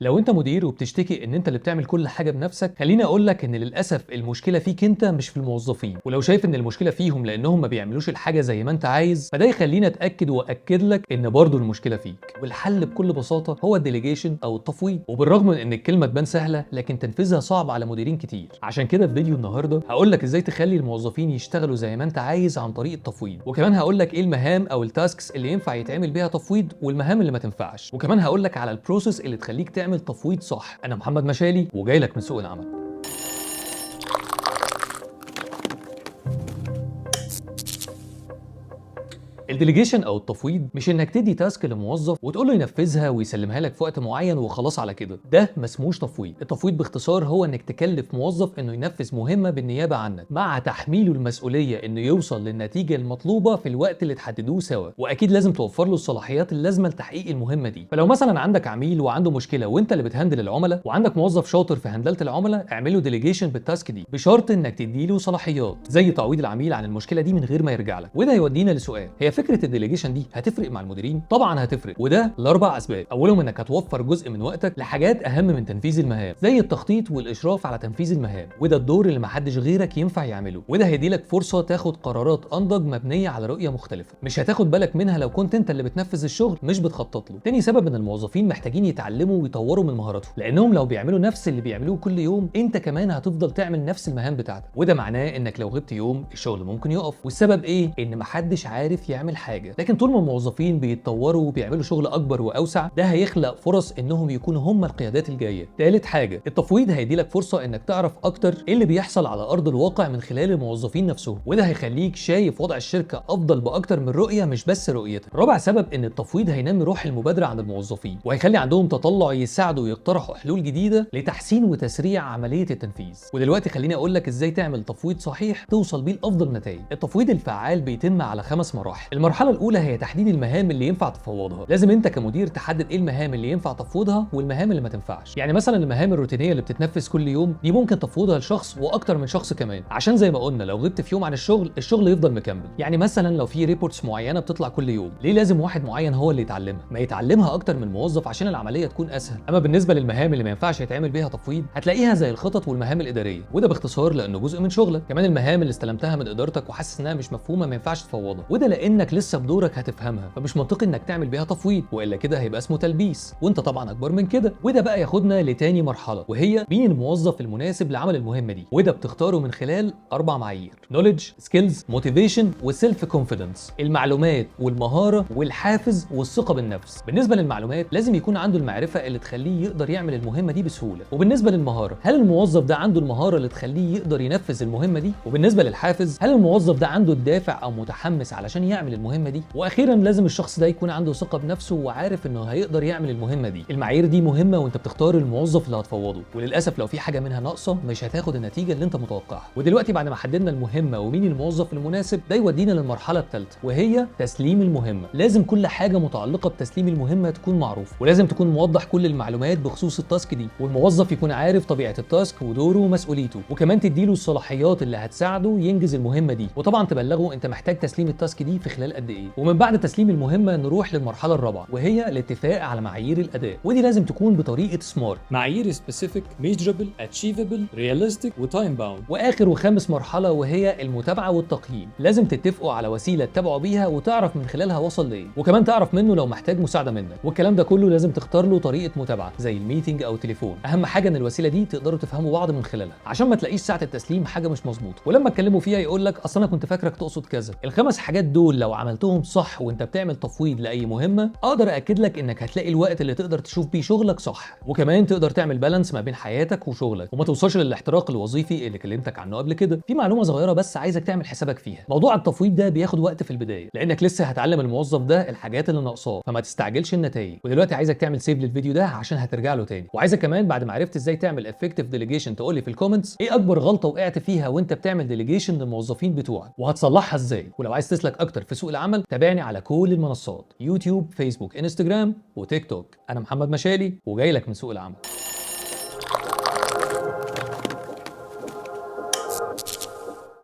لو انت مدير وبتشتكي ان انت اللي بتعمل كل حاجه بنفسك، خليني اقول لك ان للاسف المشكله فيك انت مش في الموظفين. ولو شايف ان المشكله فيهم لانهم ما بيعملوش الحاجه زي ما انت عايز، فده يخليني اتاكد واكد لك ان برضو المشكله فيك. والحل بكل بساطه هو الديليجيشن او التفويض. وبالرغم من ان الكلمه تبان سهله، لكن تنفيذها صعب على مديرين كتير. عشان كده في فيديو النهارده هقول لك ازاي تخلي الموظفين يشتغلوا زي ما انت عايز عن طريق التفويض. وكمان هقول لك ايه المهام او التاسكس اللي ينفع يتعمل بيها تفويض والمهام اللي ما تنفعش. وكمان هقول لك على البروسيس اللي تخليك تعمل تفويض صح. انا محمد مشالي وجاي لك من سوق العمل. الديليجيشن او التفويض مش انك تدي تاسك لموظف وتقول له ينفذها ويسلمها لك في وقت معين وخلاص على كده. ده ما اسموش تفويض. التفويض باختصار هو انك تكلف موظف انه ينفذ مهمه بالنيابه عنك، مع تحميله المسؤوليه انه يوصل للنتيجه المطلوبه في الوقت اللي تحددوه سوا. واكيد لازم توفر له الصلاحيات اللازمه لتحقيق المهمه دي. فلو مثلا عندك عميل وعنده مشكله وانت اللي بتهندل العملاء، وعندك موظف شاطر في هندله العملاء، اعمل له ديليجيشن بالتاسك دي بشرط انك تدي له صلاحيات زي تعويض العميل عن المشكله دي من غير ما يرجع لك. وده يودينا لسؤال: هي فكره الديليجيشن دي هتفرق مع المديرين؟ طبعا هتفرق، وده لاربع اسباب. اولهم انك هتوفر جزء من وقتك لحاجات اهم من تنفيذ المهام، زي التخطيط والاشراف على تنفيذ المهام، وده الدور اللي محدش غيرك ينفع يعمله. وده هيديلك فرصه تاخد قرارات انضج مبنيه على رؤيه مختلفه مش هتاخد بالك منها لو كنت انت اللي بتنفذ الشغل مش بتخطط له. تاني سبب ان الموظفين محتاجين يتعلموا ويطوروا من مهاراتهم، لانهم لو بيعملوا نفس اللي بيعملوه كل يوم، انت كمان هتفضل تعمل نفس المهام بتاعتك. وده معناه انك لو غبت يوم الشغل ممكن يقف. والسبب ايه؟ ان محدش عارف يعمل حاجه. لكن طول ما الموظفين بيتطوروا وبيعملوا شغل اكبر واوسع، ده هيخلق فرص انهم يكونوا هم القيادات الجايه. ثالث حاجه، التفويض هيديلك فرصه انك تعرف اكتر ايه اللي بيحصل على ارض الواقع من خلال الموظفين نفسهم، وده هيخليك شايف وضع الشركه افضل باكتر من رؤيه مش بس رؤيتك. رابع سبب ان التفويض هينمي روح المبادره عند الموظفين، وهيخلي عندهم تطلع يساعدوا يقترحوا حلول جديده لتحسين وتسريع عمليه التنفيذ. ودلوقتي خليني اقول لك ازاي تعمل تفويض صحيح توصل بيه لافضل نتائج. التفويض الفعال بيتم على 5 مراحل. المرحله الاولى هي تحديد المهام اللي ينفع تفوضها. لازم انت كمدير تحدد ايه المهام اللي ينفع تفوضها والمهام اللي ما تنفعش. يعني مثلا المهام الروتينيه اللي بتتنفذ كل يوم دي ممكن تفوضها لشخص واكتر من شخص كمان، عشان زي ما قلنا لو غبت في يوم عن الشغل يفضل مكمل. يعني مثلا لو في ريبورتس معينه بتطلع كل يوم، ليه لازم واحد معين هو اللي يتعلمها؟ ما يتعلمها اكتر من موظف عشان العمليه تكون اسهل. اما بالنسبه للمهام اللي ما ينفعش يتعمل بيها تفويض، هتلاقيها زي الخطط والمهام الاداريه، وده باختصار لانه جزء من شغلك. كمان المهام اللي استلمتها من ادارتك وحاسس انها مش مفهومه ما ينفعش تفوضها، وده لانك لسه بدورك هتفهمها، فمش منطقي انك تعمل بيها تفويض، والا كده هيبقى اسمه تلبيس، وانت طبعا اكبر من كده. وده بقى ياخدنا لتاني مرحله، وهي مين الموظف المناسب لعمل المهمه دي. وده بتختاره من خلال 4 معايير: knowledge، skills، motivation، وسيلف كونفيدنس. المعلومات والمهاره والحافز والثقه بالنفس. بالنسبه للمعلومات، لازم يكون عنده المعرفه اللي تخليه يقدر يعمل المهمه دي بسهوله. وبالنسبه للمهاره، هل الموظف ده عنده المهاره اللي تخليه يقدر ينفذ المهمه دي؟ وبالنسبه للحافز، هل الموظف ده عنده الدافع او متحمس علشان يعمل المهمه دي؟ واخيرا لازم الشخص ده يكون عنده ثقه بنفسه وعارف انه هيقدر يعمل المهمه دي. المعايير دي مهمه وانت بتختار الموظف اللي هتفوضه، وللاسف لو في حاجه منها ناقصه مش هتاخد النتيجه اللي انت متوقعها. ودلوقتي بعد ما حددنا المهمه ومين الموظف المناسب، ده يودينا للمرحله الثالثه، وهي تسليم المهمه. لازم كل حاجه متعلقه بتسليم المهمه تكون معروفه، ولازم تكون موضح كل المعلومات بخصوص التاسك دي، والموظف يكون عارف طبيعه التاسك ودوره ومسؤوليته، وكمان تديله الصلاحيات اللي هتساعده ينجز المهمه دي، وطبعا تبلغه انت محتاج تسليم التاسك دي في خلال قد ايه. ومن بعد تسليم المهمه نروح للمرحله الرابعه، وهي الاتفاق على معايير الاداء، ودي لازم تكون بطريقه سمارت. معايير specific, measurable, achievable, realistic وتايم باوند. واخر وخامس مرحله وهي المتابعه والتقييم. لازم تتفقوا على وسيله تتابعوا بيها وتعرف من خلالها وصل لايه، وكمان تعرف منه لو محتاج مساعده منك. والكلام ده كله لازم تختار له طريقه متابعه زي الميتنج او تليفون. اهم حاجه ان الوسيله دي تقدروا تفهموا بعض من خلالها، عشان ما تلاقيش ساعه التسليم حاجه مش مظبوطه ولما تكلموا فيها يقول لك اصل انا كنت فاكرك تقصد كذا. الخمس حاجات دول لو عملتهم صح وانت بتعمل تفويض لاي مهمه، اقدر اكد لك انك هتلاقي الوقت اللي تقدر تشوف بيه شغلك صح، وكمان تقدر تعمل بالانس ما بين حياتك وشغلك، وما توصلش للاحتراق الوظيفي اللي كلمتك عنه قبل كده. في معلومه صغيره بس عايزك تعمل حسابك فيها: موضوع التفويض ده بياخد وقت في البدايه، لانك لسه هتعلم الموظف ده الحاجات اللي ناقصاه، فما تستعجلش النتائج. ودلوقتي عايزك تعمل سيف للفيديو ده عشان هترجع له تاني. وعايزك كمان بعد ما عرفت ازاي تعمل افكتيف ديليجيشن تقول لي في الكومنتس ايه اكبر غلطه وقعت فيها وانت بتعمل ديليجيشن للموظفين بتوعك، وهتصلحها ازاي. ولو عايز تسلك اكتر في سوق العمل، تابعني على كل المنصات: يوتيوب، فيسبوك، انستجرام، وتيك توك. انا محمد مشالي وجاي لك من سوق العمل.